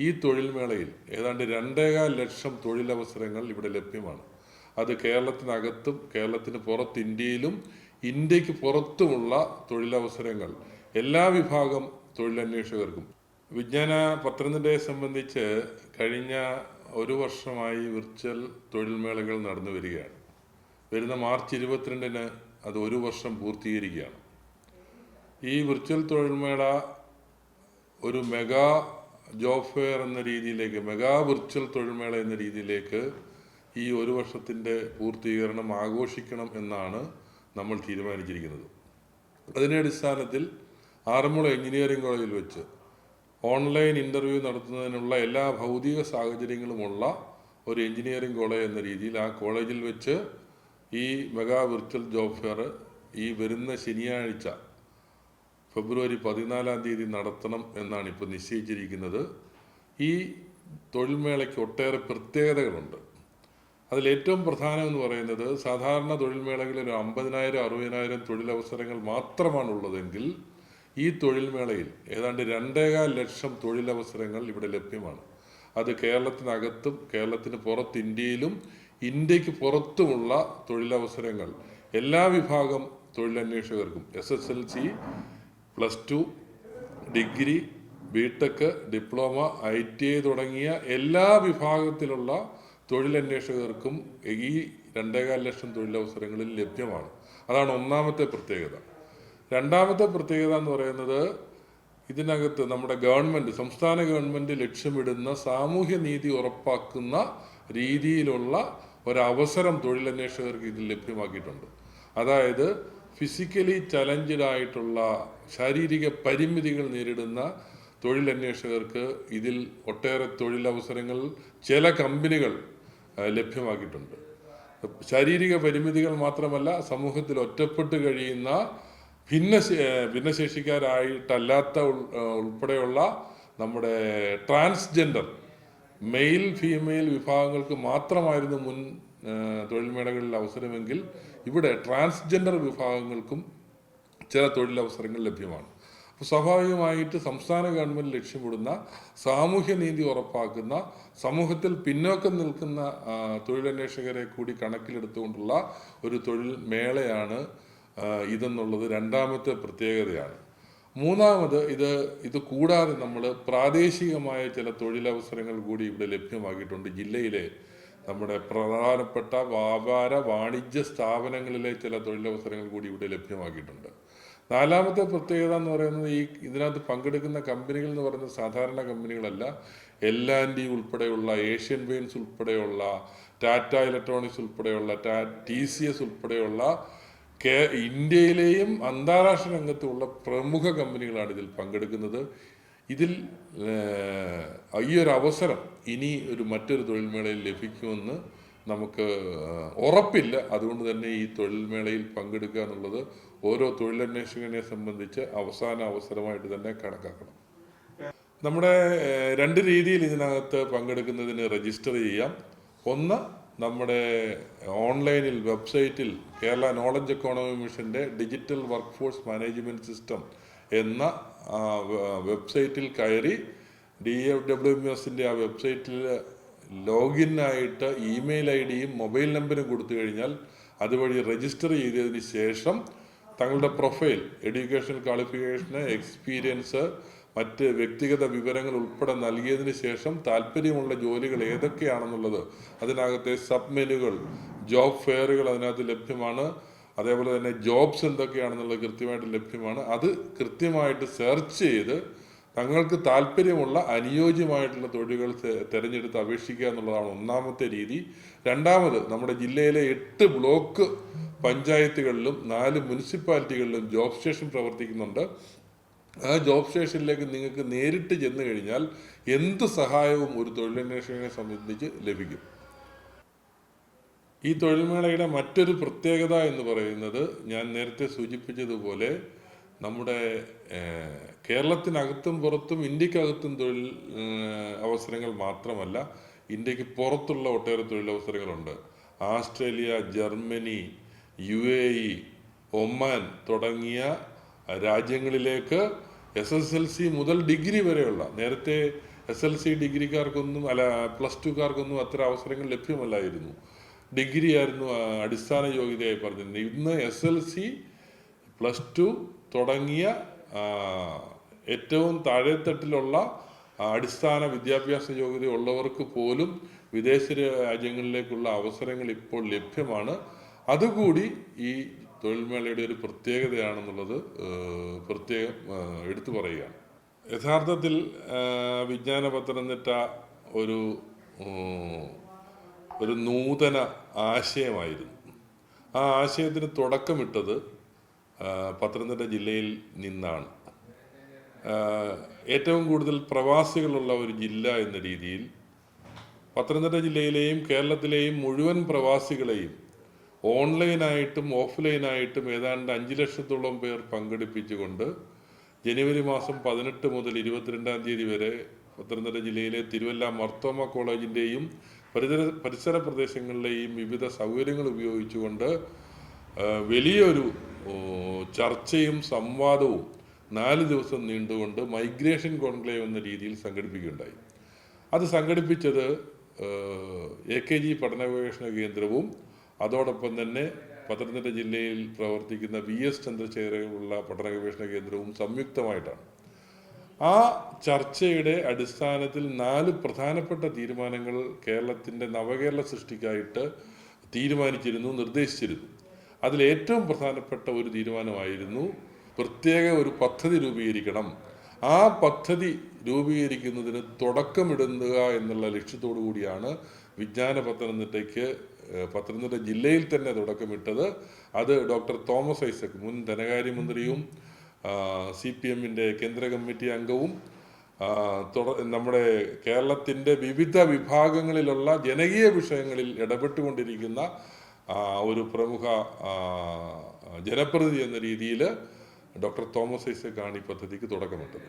ഈ തൊഴിൽ മേളയിൽ ഏതാണ്ട് 2.25 ലക്ഷം തൊഴിലവസരങ്ങൾ ഇവിടെ ലഭ്യമാണ്. അത് കേരളത്തിനകത്തും കേരളത്തിന് പുറത്ത് ഇന്ത്യയിലും ഇന്ത്യക്ക് പുറത്തുമുള്ള തൊഴിലവസരങ്ങൾ എല്ലാ വിഭാഗം തൊഴിലന്വേഷകർക്കും. വിജ്ഞാന പത്തനംതിട്ടയെ സംബന്ധിച്ച് കഴിഞ്ഞ ഒരു വർഷമായി വിർച്വൽ തൊഴിൽ മേളകൾ നടന്നു വരികയാണ്. വരുന്ന മാർച്ച് 22-ന് അത് ഒരു വർഷം പൂർത്തീകരിക്കുകയാണ്. ഈ വിർച്വൽ തൊഴിൽ മേള ഒരു മെഗാ ജോബ് ഫെയർ എന്ന രീതിയിലേക്ക്, മെഗാ വിർച്വൽ തൊഴിൽ മേള എന്ന രീതിയിലേക്ക് ഈ ഒരു വർഷത്തിൻ്റെ പൂർത്തീകരണം ആഘോഷിക്കണം എന്നാണ് നമ്മൾ തീരുമാനിച്ചിരിക്കുന്നത്. അതിൻ്റെ അടിസ്ഥാനത്തിൽ ആറന്മുള എഞ്ചിനീയറിംഗ് കോളേജിൽ വെച്ച് ഓൺലൈൻ ഇൻ്റർവ്യൂ നടത്തുന്നതിനുള്ള എല്ലാ ഭൗതിക സാഹചര്യങ്ങളുമുള്ള ഒരു എഞ്ചിനീയറിംഗ് കോളേജ് എന്ന രീതിയിൽ ആ കോളേജിൽ വെച്ച് ഈ മെഗാ വിർച്വൽ ജോബ് ഫെയർ ഈ വരുന്ന ശനിയാഴ്ച ഫെബ്രുവരി 14 നടത്തണം എന്നാണ് ഇപ്പോൾ നിശ്ചയിച്ചിരിക്കുന്നത്. ഈ തൊഴിൽ മേളയ്ക്ക് ഒട്ടേറെ പ്രത്യേകതകളുണ്ട്. അതിലേറ്റവും പ്രധാനം എന്ന് പറയുന്നത്, സാധാരണ തൊഴിൽ മേളകളിൽ 50,000-60,000 തൊഴിലവസരങ്ങൾ മാത്രമാണുള്ളതെങ്കിൽ ഈ തൊഴിൽ മേളയിൽ ഏതാണ്ട് 2.25 ലക്ഷം തൊഴിലവസരങ്ങൾ ഇവിടെ ലഭ്യമാണ്. അത് കേരളത്തിനകത്തും കേരളത്തിന് പുറത്ത് ഇന്ത്യയിലും ഇന്ത്യക്ക് പുറത്തുമുള്ള തൊഴിലവസരങ്ങൾ എല്ലാ വിഭാഗം തൊഴിലന്വേഷകർക്കും SSLC, +2, degree, BTech, diploma, ITI തുടങ്ങിയ എല്ലാ വിഭാഗത്തിലുള്ള തൊഴിലന്വേഷകർക്കും ഈ 2.25 ലക്ഷം തൊഴിലവസരങ്ങളിൽ ലഭ്യമാണ്. അതാണ് ഒന്നാമത്തെ പ്രത്യേകത. രണ്ടാമത്തെ പ്രത്യേകത എന്ന് പറയുന്നത്, ഇതിനകത്ത് നമ്മുടെ ഗവൺമെൻറ്, സംസ്ഥാന ഗവൺമെൻറ് ലക്ഷ്യമിടുന്ന സാമൂഹ്യ നീതി ഉറപ്പാക്കുന്ന രീതിയിലുള്ള ഒരവസരം തൊഴിലന്വേഷകർക്ക് ഇതിൽ ലഭ്യമാക്കിയിട്ടുണ്ട്. അതായത് ഫിസിക്കലി ചലഞ്ചഡ് ആയിട്ടുള്ള, ശാരീരിക പരിമിതികൾ നേരിടുന്ന തൊഴിലന്വേഷകർക്ക് ഇതിൽ ഒട്ടേറെ തൊഴിലവസരങ്ങൾ ചില കമ്പനികൾ ലഭ്യമാക്കിയിട്ടുണ്ട്. ശാരീരിക പരിമിതികൾ മാത്രമല്ല, സമൂഹത്തിൽ ഒറ്റപ്പെട്ട് കഴിയുന്ന ഭിന്നശേഷിക്കാരായിട്ടല്ലാത്ത ഉൾപ്പെടെയുള്ള നമ്മുടെ ട്രാൻസ്ജെൻഡർ, മെയിൽ ഫീമെയിൽ വിഭാഗങ്ങൾക്ക് മാത്രമായിരുന്നു മുൻ തൊഴിൽ മേളകളിൽ അവസരമെങ്കിൽ ഇവിടെ ട്രാൻസ്ജെൻഡർ വിഭാഗങ്ങൾക്കും ചില തൊഴിലവസരങ്ങൾ ലഭ്യമാണ്. അപ്പോൾ സ്വാഭാവികമായിട്ട് സംസ്ഥാന ഗവൺമെൻറ് ലക്ഷ്യമിടുന്ന സാമൂഹ്യ നീതി ഉറപ്പാക്കുന്ന, സമൂഹത്തിൽ പിന്നോക്കം നിൽക്കുന്ന തൊഴിലന്വേഷകരെ കൂടി കണക്കിലെടുത്തുകൊണ്ടുള്ള ഒരു തൊഴിൽ മേളയാണ് ഇതെന്നുള്ളത് രണ്ടാമത്തെ പ്രത്യേകതയാണ്. മൂന്നാമത്, ഇത് കൂടാതെ നമ്മൾ പ്രാദേശികമായ ചില തൊഴിലവസരങ്ങൾ കൂടി ഇവിടെ ലഭ്യമാക്കിയിട്ടുണ്ട്. ജില്ലയിലെ നമ്മുടെ പ്രധാനപ്പെട്ട വ്യാപാര വാണിജ്യ സ്ഥാപനങ്ങളിലെ ചില തൊഴിലവസരങ്ങൾ കൂടി ഇവിടെ ലഭ്യമാക്കിയിട്ടുണ്ട്. നാലാമത്തെ പ്രത്യേകത എന്ന് പറയുന്നത്, ഇതിനകത്ത് പങ്കെടുക്കുന്ന കമ്പനികൾ എന്ന് പറയുന്നത് സാധാരണ കമ്പനികളല്ല. L&T ഉൾപ്പെടെയുള്ള, ഏഷ്യൻ പെയിൻറ്റ്സ് ഉൾപ്പെടെയുള്ള, ടാറ്റ ഇലക്ട്രോണിക്സ് ഉൾപ്പെടെയുള്ള, TCS ഉൾപ്പെടെയുള്ള ഇന്ത്യയിലെയും അന്താരാഷ്ട്ര രംഗത്തുമുള്ള പ്രമുഖ കമ്പനികളാണ് ഇതിൽ പങ്കെടുക്കുന്നത്. ഇതിൽ ഈ ഒരു അവസരം ഇനി മറ്റൊരു തൊഴിൽ മേളയിൽ ലഭിക്കുമെന്ന് നമുക്ക് ഉറപ്പില്ല. അതുകൊണ്ട് തന്നെ ഈ തൊഴിൽ മേളയിൽ പങ്കെടുക്കുക എന്നുള്ളത് ഓരോ തൊഴിലന്വേഷകനെ സംബന്ധിച്ച് അവസാന അവസരമായിട്ട് തന്നെ കണക്കാക്കണം. നമ്മുടെ 2 രീതിയിൽ ഇതിനകത്ത് പങ്കെടുക്കുന്നതിന് രജിസ്റ്റർ ചെയ്യാം. ഒന്ന്, നമ്മുടെ ഓൺലൈനിൽ വെബ്സൈറ്റിൽ കേരള നോളജ് എക്കോണമി മിഷൻ്റെ digital work force management system എന്ന വെബ്സൈറ്റിൽ കയറി DFWMSൻ്റെ ആ വെബ്സൈറ്റിൽ ലോഗിനായിട്ട് ഇമെയിൽ ID-യും മൊബൈൽ നമ്പരും കൊടുത്തു കഴിഞ്ഞാൽ അതുവഴി രജിസ്റ്റർ ചെയ്തതിന് ശേഷം തങ്ങളുടെ പ്രൊഫൈൽ, എഡ്യൂക്കേഷണൽ ക്വാളിഫിക്കേഷന്, എക്സ്പീരിയൻസ്, മറ്റ് വ്യക്തിഗത വിവരങ്ങൾ ഉൾപ്പെടെ നൽകിയതിന് ശേഷം താല്പര്യമുള്ള ജോലികൾ ഏതൊക്കെയാണെന്നുള്ളത്, അതിനകത്തെ സബ് മെനുകൾ, ജോബ് ഫെയറുകൾ അതിനകത്ത് ലഭ്യമാണ്. അതേപോലെ തന്നെ ജോബ്സ് എന്തൊക്കെയാണെന്നുള്ളത് കൃത്യമായിട്ട് ലഭ്യമാണ്. അത് കൃത്യമായിട്ട് സെർച്ച് ചെയ്ത് തങ്ങൾക്ക് താല്പര്യമുള്ള അനുയോജ്യമായിട്ടുള്ള തൊഴിലുകൾ തിരഞ്ഞെടുത്ത് അപേക്ഷിക്കുക എന്നുള്ളതാണ് ഒന്നാമത്തെ രീതി. രണ്ടാമത്, നമ്മുടെ ജില്ലയിലെ 8 ബ്ലോക്ക് പഞ്ചായത്തുകളിലും 4 മുനിസിപ്പാലിറ്റികളിലും ജോബ് സ്റ്റേഷൻ പ്രവർത്തിക്കുന്നുണ്ട്. ആ ജോബ് സ്റ്റേഷനിലേക്ക് നിങ്ങൾക്ക് നേരിട്ട് ചെന്ന് കഴിഞ്ഞാൽ എന്ത് സഹായവും ഒരു തൊഴിലന്വേഷകനെ സംബന്ധിച്ച് ലഭിക്കും. ഈ തൊഴിൽമേളയുടെ മറ്റൊരു പ്രത്യേകത എന്ന് പറയുന്നത്, ഞാൻ നേരത്തെ സൂചിപ്പിച്ചതുപോലെ നമ്മുടെ കേരളത്തിനകത്തും പുറത്തും ഇന്ത്യക്കകത്തും തൊഴിൽ അവസരങ്ങൾ മാത്രമല്ല, ഇന്ത്യക്ക് പുറത്തുള്ള ഒട്ടേറെ തൊഴിലവസരങ്ങളുണ്ട്. ആസ്ട്രേലിയ, ജർമ്മനി, UAE, ഒമാൻ തുടങ്ങിയ രാജ്യങ്ങളിലേക്ക് SSLC മുതൽ ഡിഗ്രി വരെയുള്ള, നേരത്തെ SLC ഡിഗ്രിക്കാർക്കൊന്നും അല്ല പ്ലസ് ടുക്കാർക്കൊന്നും അത്ര അവസരങ്ങൾ ലഭ്യമല്ലായിരുന്നു. ഡിഗ്രി ആയിരുന്നു അടിസ്ഥാന യോഗ്യതയായി പറഞ്ഞിരുന്നത്. ഇന്ന് SLC, പ്ലസ് ടു തുടങ്ങിയ ഏറ്റവും താഴെത്തട്ടിലുള്ള അടിസ്ഥാന വിദ്യാഭ്യാസ യോഗ്യത ഉള്ളവർക്ക് പോലും വിദേശ രാജ്യങ്ങളിലേക്കുള്ള അവസരങ്ങൾ ഇപ്പോൾ ലഭ്യമാണ്. അതുകൂടി ഈ തൊഴിൽമേളയുടെ ഒരു പ്രത്യേകതയാണെന്നുള്ളത് പ്രത്യേകം എടുത്തു പറയുകയാണ്. യഥാർത്ഥത്തിൽ വിജ്ഞാന പത്തനംതിട്ട ഒരു ഒരു നൂതന ആശയമായിരുന്നു. ആ ആശയത്തിന് തുടക്കമിട്ടത് പത്തനംതിട്ട ജില്ലയിൽ നിന്നാണ്. ഏറ്റവും കൂടുതൽ പ്രവാസികളുള്ള ഒരു ജില്ല എന്ന രീതിയിൽ പത്തനംതിട്ട ജില്ലയിലെയും കേരളത്തിലെയും മുഴുവൻ പ്രവാസികളെയും ഓൺലൈനായിട്ടും ഓഫ്ലൈനായിട്ടും ഏതാണ്ട് 5 ലക്ഷത്തോളം പേർ പങ്കെടുപ്പിച്ചുകൊണ്ട് ജനുവരി മാസം 18 മുതൽ 22 തീയതി വരെ പത്തനംതിട്ട ജില്ലയിലെ തിരുവല്ല മർത്തോമ കോളേജിൻ്റെയും പരിസര പ്രദേശങ്ങളിലെയും വിവിധ സൗകര്യങ്ങൾ ഉപയോഗിച്ചുകൊണ്ട് വലിയൊരു ചർച്ചയും സംവാദവും 4 ദിവസം നീണ്ടുകൊണ്ട് മൈഗ്രേഷൻ കോൺക്ലേവ് എന്ന രീതിയിൽ സംഘടിപ്പിക്കുകയുണ്ടായി. അത് സംഘടിപ്പിച്ചത് AKG പഠന ഗവേഷണ കേന്ദ്രവും അതോടൊപ്പം തന്നെ പത്തനംതിട്ട ജില്ലയിൽ പ്രവർത്തിക്കുന്ന VS ചന്ദ്രശേഖരനുള്ള പഠന ഗവേഷണ കേന്ദ്രവും സംയുക്തമായിട്ടാണ്. ആ ചർച്ചയുടെ അടിസ്ഥാനത്തിൽ 4 പ്രധാനപ്പെട്ട തീരുമാനങ്ങൾ കേരളത്തിൻ്റെ നവകേരള സൃഷ്ടിക്കായിട്ട് തീരുമാനിച്ചിരുന്നു, നിർദ്ദേശിച്ചിരുന്നു. അതിലേറ്റവും പ്രധാനപ്പെട്ട ഒരു തീരുമാനമായിരുന്നു പ്രത്യേക ഒരു പദ്ധതി രൂപീകരിക്കണം. ആ പദ്ധതി രൂപീകരിക്കുന്നതിന് തുടക്കമിടുക എന്നുള്ള ലക്ഷ്യത്തോടു കൂടിയാണ് വിജ്ഞാന പത്തനംതിട്ട ജില്ലയിൽ തന്നെ തുടക്കമിട്ടത്. അത് ഡോക്ടർ തോമസ് ഐസക്, മുൻ ധനകാര്യമന്ത്രിയും CPM-ൻ്റെ കേന്ദ്ര കമ്മിറ്റി അംഗവും നമ്മുടെ കേരളത്തിൻ്റെ വിവിധ വിഭാഗങ്ങളിലുള്ള ജനകീയ വിഷയങ്ങളിൽ ഇടപെട്ടുകൊണ്ടിരിക്കുന്ന ഒരു പ്രമുഖ ജനപ്രതിനിധി എന്ന രീതിയിൽ ഡോക്ടർ തോമസ് ഐസക് ആണ് ഈ പദ്ധതിക്ക് തുടക്കമിട്ടത്.